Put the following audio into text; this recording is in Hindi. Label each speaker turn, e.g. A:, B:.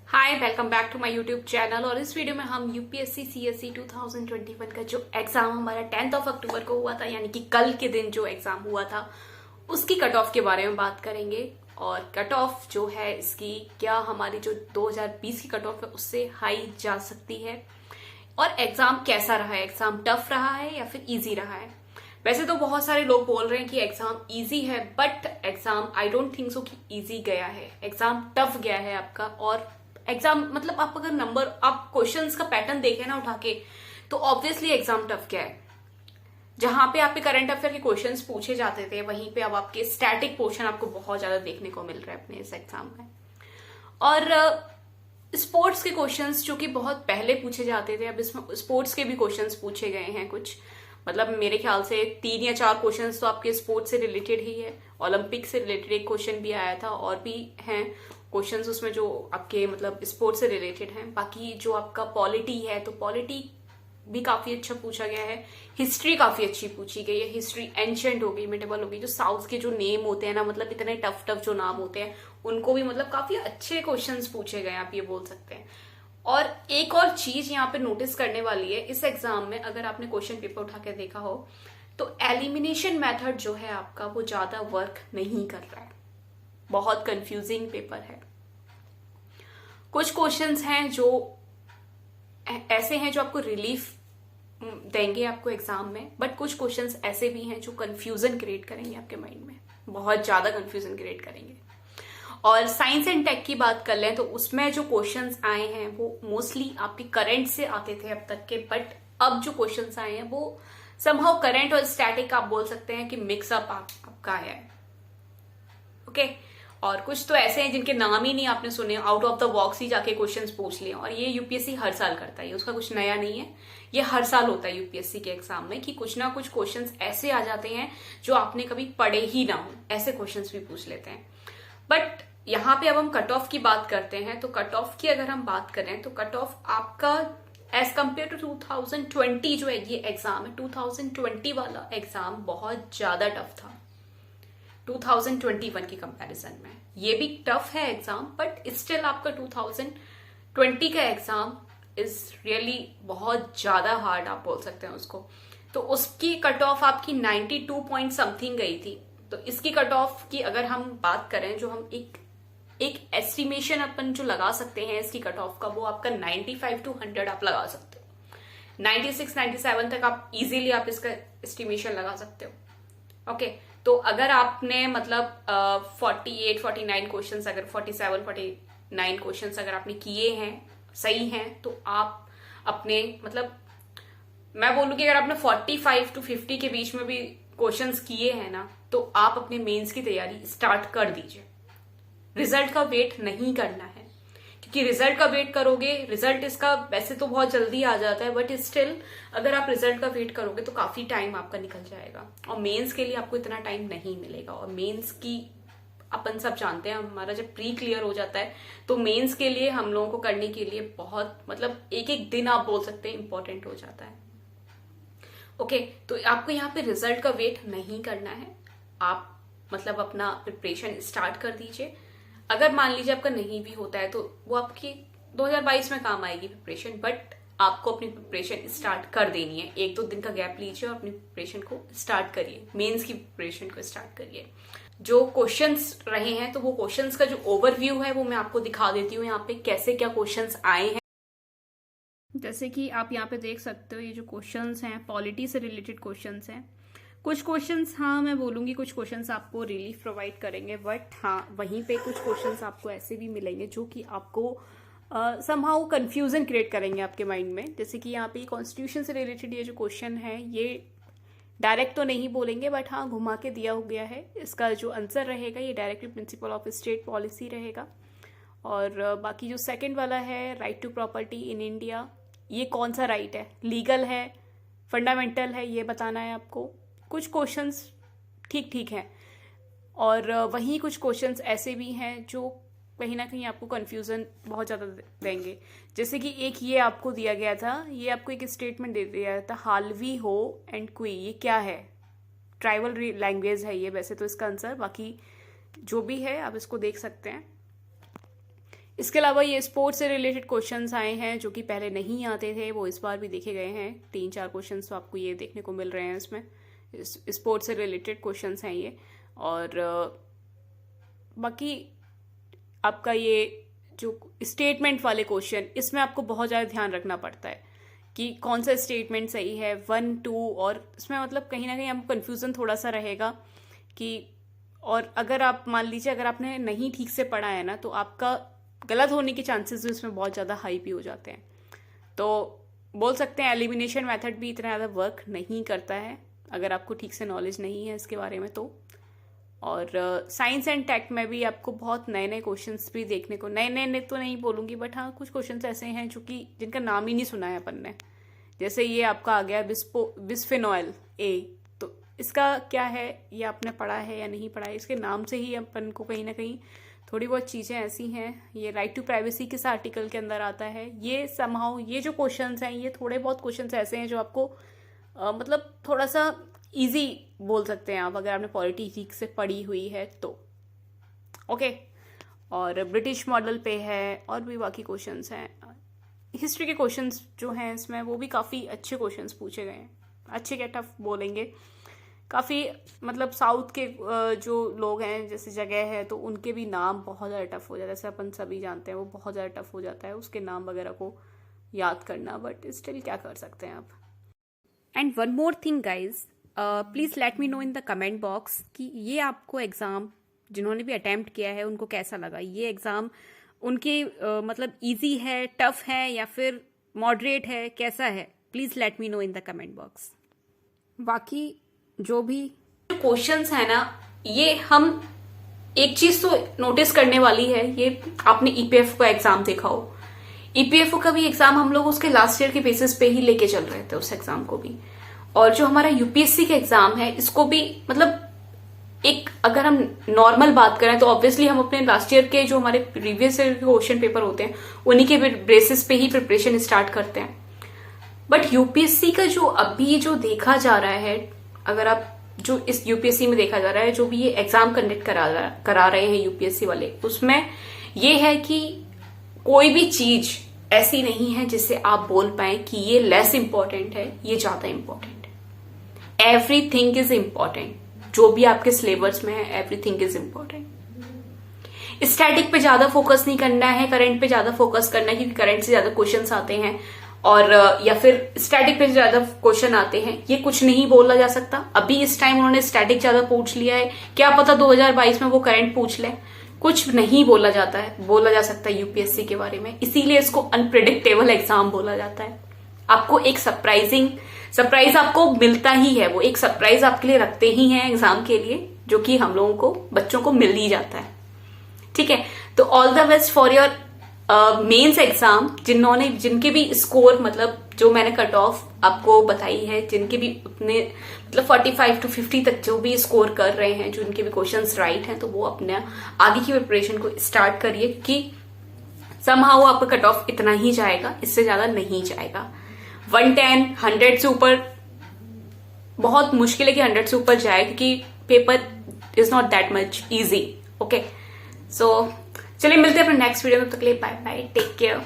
A: Hi, welcome back to my YouTube channel. और इस वीडियो में हम यूपीएससी सीएसई 2021 का जो एग्जाम हमारा 10 अक्टूबर को हुआ था, यानी कि कल के दिन जो एग्जाम हुआ था, उसकी कट ऑफ के बारे में बात करेंगे। और कट ऑफ जो है इसकी, क्या हमारी जो 2020 की कट ऑफ है उससे हाई जा सकती है, और एग्जाम कैसा रहा है, एग्जाम टफ रहा है या फिर इजी रहा है। वैसे तो बहुत सारे लोग बोल रहे हैं कि एग्जाम इजी है, but exam I don't think so कि इजी गया है, एग्जाम टफ गया है आपका। और एग्जाम मतलब आप अगर नंबर, आप क्वेश्चंस का पैटर्न देखें ना उठा के, तो ऑब्वियसली एग्जाम टफ गया है। जहां पे आपके करंट अफेयर के क्वेश्चंस पूछे जाते थे, वहीं पे अब आपके स्टैटिक पोर्शन आपको बहुत ज्यादा देखने को मिल रहा है अपने इस एग्जाम में। और स्पोर्ट्स के क्वेश्चंस जो कि बहुत पहले पूछे जाते थे, अब इसमें स्पोर्ट्स के भी क्वेश्चंस पूछे गए हैं कुछ। मतलब मेरे ख्याल से 3 या 4 क्वेश्चंस तो आपके स्पोर्ट्स से रिलेटेड ही है। ओलंपिक से रिलेटेड एक क्वेश्चन भी आया था, और भी हैं क्वेश्चंस उसमें जो आपके मतलब स्पोर्ट्स से रिलेटेड हैं। बाकी जो आपका पॉलिटी है, तो पॉलिटी भी काफी अच्छा पूछा गया है। हिस्ट्री काफी अच्छी पूछी गई है। हिस्ट्री एंशिएंट हो गई, मिडेवल हो गई। जो साउथ के जो नेम होते हैं ना, मतलब इतने टफ टफ जो नाम होते हैं, उनको भी मतलब काफी अच्छे क्वेश्चंस पूछे गए, आप ये बोल सकते हैं। और एक और चीज यहाँ पे नोटिस करने वाली है इस एग्जाम में, अगर आपने क्वेश्चन पेपर उठा के देखा हो, तो एलिमिनेशन मेथड जो है आपका, वो ज्यादा वर्क नहीं कर रहा है। बहुत कंफ्यूजिंग पेपर है। कुछ क्वेश्चंस हैं जो ऐसे हैं जो आपको रिलीफ देंगे आपको एग्जाम में, बट कुछ क्वेश्चंस ऐसे भी हैं जो कंफ्यूजन क्रिएट करेंगे आपके माइंड में, बहुत ज्यादा कंफ्यूजन क्रिएट करेंगे। और साइंस एंड टेक की बात कर लें तो उसमें जो क्वेश्चंस आए हैं वो मोस्टली आपके करंट से आते थे अब तक के, बट अब जो क्वेश्चंस आए हैं वो समहाउ करंट और स्टैटिक आप बोल सकते हैं कि मिक्सअप आपका है। ओके। और कुछ तो ऐसे हैं जिनके नाम ही नहीं आपने सुने, आउट ऑफ द बॉक्स ही जाके क्वेश्चंस पूछ लिए। और ये यूपीएससी हर साल करता है, उसका कुछ नया नहीं है, ये हर साल होता है यूपीएससी के एग्जाम में कि कुछ ना कुछ क्वेश्चंस ऐसे आ जाते हैं जो आपने कभी पढ़े ही ना हो, ऐसे क्वेश्चंस भी पूछ लेते हैं। बट यहाँ पे अब हम कट ऑफ की बात करते हैं, तो कट ऑफ की अगर हम बात करें तो कट ऑफ आपका एज कम्पेयर टू 2020 जो है ये एग्जाम है, 2020 वाला एग्जाम बहुत ज्यादा टफ था 2021 की कंपैरिजन में। ये भी टफ है एग्जाम, बट स्टिल आपका 2020 का एग्जाम इज रियली बहुत ज्यादा हार्ड, आप बोल सकते हैं उसको। तो उसकी कट ऑफ आपकी 92 पॉइंट समथिंग गई थी। तो इसकी कट ऑफ की अगर हम बात करें, जो हम एक एस्टिमेशन अपन जो लगा सकते हैं इसकी कट ऑफ का, वो आपका 95 to 100 आप लगा सकते हो। 96 97 तक आप इजीली आप इसका एस्टिमेशन लगा सकते हो। ओके। तो अगर आपने मतलब 48 49 क्वेश्चन, अगर 47 49 क्वेश्चन अगर आपने किए हैं, सही हैं, तो आप अपने मतलब मैं बोलूँ कि अगर आपने 45 to 50 के बीच में भी क्वेश्चंस किए हैं ना, तो आप अपने मेंस की तैयारी स्टार्ट कर दीजिए। रिजल्ट का वेट नहीं करना है, क्योंकि रिजल्ट का वेट करोगे, रिजल्ट इसका वैसे तो बहुत जल्दी आ जाता है, बट स्टिल अगर आप रिजल्ट का वेट करोगे तो काफी टाइम आपका निकल जाएगा, और मेंस के लिए आपको इतना टाइम नहीं मिलेगा। और मेंस की अपन सब जानते हैं, हमारा जब प्री क्लियर हो जाता है तो मेंस के लिए हम लोगों को करने के लिए बहुत मतलब एक एक दिन आप बोल सकते हैं इंपॉर्टेंट हो जाता है। ओके। तो आपको यहाँ पे रिजल्ट का वेट नहीं करना है, आप मतलब अपना प्रिपरेशन स्टार्ट कर दीजिए। अगर मान लीजिए आपका नहीं भी होता है तो वो आपकी 2022 में काम आएगी प्रिपरेशन, बट आपको अपनी प्रिपरेशन स्टार्ट कर देनी है। 1-2 दिन का गैप लीजिए और अपनी प्रिपरेशन को स्टार्ट करिए, मेंस की प्रिपरेशन को स्टार्ट करिए। जो क्वेश्चंस रहे हैं, तो वो क्वेश्चंस का जो ओवरव्यू है वो मैं आपको दिखा देती हूँ यहाँ पे, कैसे क्या क्वेश्चंस आए हैं। जैसे कि आप यहाँ पे देख सकते हो, ये जो क्वेश्चंस हैं पॉलिटी से रिलेटेड क्वेश्चंस हैं। कुछ क्वेश्चंस, हाँ मैं बोलूंगी कुछ क्वेश्चंस आपको रिलीफ प्रोवाइड करेंगे, बट हाँ वहीं पे कुछ क्वेश्चंस आपको ऐसे भी मिलेंगे जो कि आपको समहाउ कंफ्यूजन क्रिएट करेंगे आपके माइंड में। जैसे कि यहाँ पे कॉन्स्टिट्यूशन से रिलेटेड ये जो क्वेश्चन है, ये डायरेक्ट तो नहीं बोलेंगे, बट हाँ घुमा के दिया हो गया है। इसका जो आंसर रहेगा ये directly principle of state policy रहेगा। और बाकी जो सेकेंड वाला है, right to property in India, ये कौन सा राइट है, लीगल है, फंडामेंटल है, ये बताना है आपको। कुछ क्वेश्चंस ठीक ठीक हैं, और वहीं कुछ क्वेश्चंस ऐसे भी हैं जो कहीं ना कहीं आपको कंफ्यूजन बहुत ज़्यादा देंगे। जैसे कि एक ये आपको दिया गया था, ये आपको एक स्टेटमेंट दे दिया था, हालवी हो एंड क्वी, ये क्या है? ट्राइबल लैंग्वेज है ये वैसे तो इसका आंसर, बाकी जो भी है आप इसको देख सकते हैं। इसके अलावा ये स्पोर्ट्स से रिलेटेड क्वेश्चंस आए हैं जो कि पहले नहीं आते थे, वो इस बार भी देखे गए हैं। 3-4 क्वेश्चंस तो आपको ये देखने को मिल रहे हैं इसमें। स्पोर्ट्स से रिलेटेड क्वेश्चंस हैं ये। और बाकी आपका ये जो स्टेटमेंट वाले क्वेश्चन, इसमें आपको बहुत ज़्यादा ध्यान रखना पड़ता है कि कौन सा स्टेटमेंट सही है, 1, 2, और इसमें मतलब कहीं ना कहीं आपको कन्फ्यूज़न थोड़ा सा रहेगा कि, और अगर आप मान लीजिए अगर आपने नहीं ठीक से पढ़ा है ना, तो आपका गलत होने के चांसेस भी इसमें बहुत ज़्यादा हाई भी हो जाते हैं। तो बोल सकते हैं एलिमिनेशन मेथड भी इतना ज़्यादा वर्क नहीं करता है अगर आपको ठीक से नॉलेज नहीं है इसके बारे में तो। और साइंस एंड टेक में भी आपको बहुत नए नए क्वेश्चंस भी देखने को, नए नए तो नहीं बोलूँगी, बट हाँ कुछ क्वेश्चंस ऐसे हैं जो कि जिनका नाम ही नहीं सुना है अपन ने। जैसे ये आपका आ गया बिस्फेनॉल ए, तो इसका क्या है, ये आपने पढ़ा है या नहीं पढ़ा है, इसके नाम से ही अपन को कहीं ना कहीं थोड़ी बहुत चीज़ें ऐसी हैं। ये राइट टू प्राइवेसी किस आर्टिकल के अंदर आता है, ये समहाउ ये जो क्वेश्चंस हैं, ये थोड़े बहुत क्वेश्चंस ऐसे हैं जो आपको मतलब थोड़ा सा इजी बोल सकते हैं आप, अगर आपने पॉलिटी ठीक से पढ़ी हुई है तो। ओके, और ब्रिटिश मॉडल पे है, और भी बाकी क्वेश्चंस हैं। हिस्ट्री के क्वेश्चंस जो हैं इसमें, वो भी काफ़ी अच्छे क्वेश्चंस पूछे गए हैं। अच्छे क्या, टफ बोलेंगे, काफ़ी मतलब साउथ के जो लोग हैं, जैसे जगह है, तो उनके भी नाम बहुत ज़्यादा टफ हो जाता है। जैसे अपन सभी जानते हैं वो बहुत ज़्यादा टफ हो जाता है उसके नाम वगैरह को याद करना, बट स्टिल क्या कर सकते हैं आप। And one more thing guys, please let me know in the comment box कि ये आपको एग्ज़ाम जिन्होंने भी अटेम्प्ट किया है उनको कैसा लगा। ये एग्ज़ाम उनके मतलब ईजी है, टफ है, या फिर मॉडरेट है, कैसा है? Please let me know in the comment box. बाकी जो भी क्वेश्चंस है ना, ये हम एक चीज तो नोटिस करने वाली है, ये आपने ईपीएफओ का एग्जाम देखा हो, ईपीएफओ का भी एग्जाम हम लोग उसके लास्ट ईयर के बेसिस पे ही लेके चल रहे थे उस एग्जाम को भी। और जो हमारा यूपीएससी का एग्जाम है, इसको भी मतलब एक अगर हम नॉर्मल बात करें तो ऑब्वियसली हम अपने लास्ट ईयर के जो हमारे प्रीवियस ईयर के क्वेश्चन पेपर होते हैं उन्हीं के बेसिस पे ही प्रिपरेशन स्टार्ट करते हैं। बट यूपीएससी का जो अभी जो देखा जा रहा है, अगर आप जो इस यूपीएससी में देखा जा रहा है, जो भी ये एग्जाम कंडक्ट करा रहे हैं यूपीएससी वाले, उसमें ये है कि कोई भी चीज ऐसी नहीं है जिससे आप बोल पाए कि ये लेस इंपॉर्टेंट है, ये ज्यादा इंपॉर्टेंट है। एवरीथिंग इज इंपॉर्टेंट, जो भी आपके सिलेबस में है एवरीथिंग इज इंपॉर्टेंट। स्टैटिक पे ज्यादा फोकस नहीं करना है, करंट पे ज्यादा फोकस करना है, क्योंकि करंट से ज्यादा क्वेश्चंस आते हैं, और या फिर स्टैटिक पे ज्यादा क्वेश्चन आते हैं। ये कुछ नहीं बोला जा सकता। अभी इस टाइम उन्होंने स्टैटिक ज्यादा पूछ लिया है, क्या पता 2022 में वो करंट पूछ ले। कुछ नहीं बोला जा सकता है यूपीएससी के बारे में, इसीलिए इसको अनप्रिडिक्टेबल एग्जाम बोला जाता है। आपको एक सरप्राइज आपको मिलता ही है, वो एक सरप्राइज आपके लिए रखते ही हैं एग्जाम के लिए, जो कि हम लोगों को बच्चों को मिल ही जाता है। ठीक है, तो all the best for your mains exam. जिनके भी स्कोर मतलब जो मैंने कट ऑफ आपको बताई है, जिनके भी उतने मतलब 45 to 50 तक जो भी स्कोर कर रहे हैं, जो उनके भी क्वेश्चंस राइट हैं, तो वो अपने आगे की प्रिपरेशन को स्टार्ट करिए, क्योंकि समहाउ आपका कट ऑफ इतना ही जाएगा, इससे ज्यादा नहीं जाएगा। 110, 100 से ऊपर बहुत मुश्किल है कि 100 से ऊपर जाए, क्योंकि paper is not that much easy. Okay, so चलिए मिलते हैं अपने नेक्स्ट वीडियो में, तब तक के लिए बाय बाय, टेक केयर।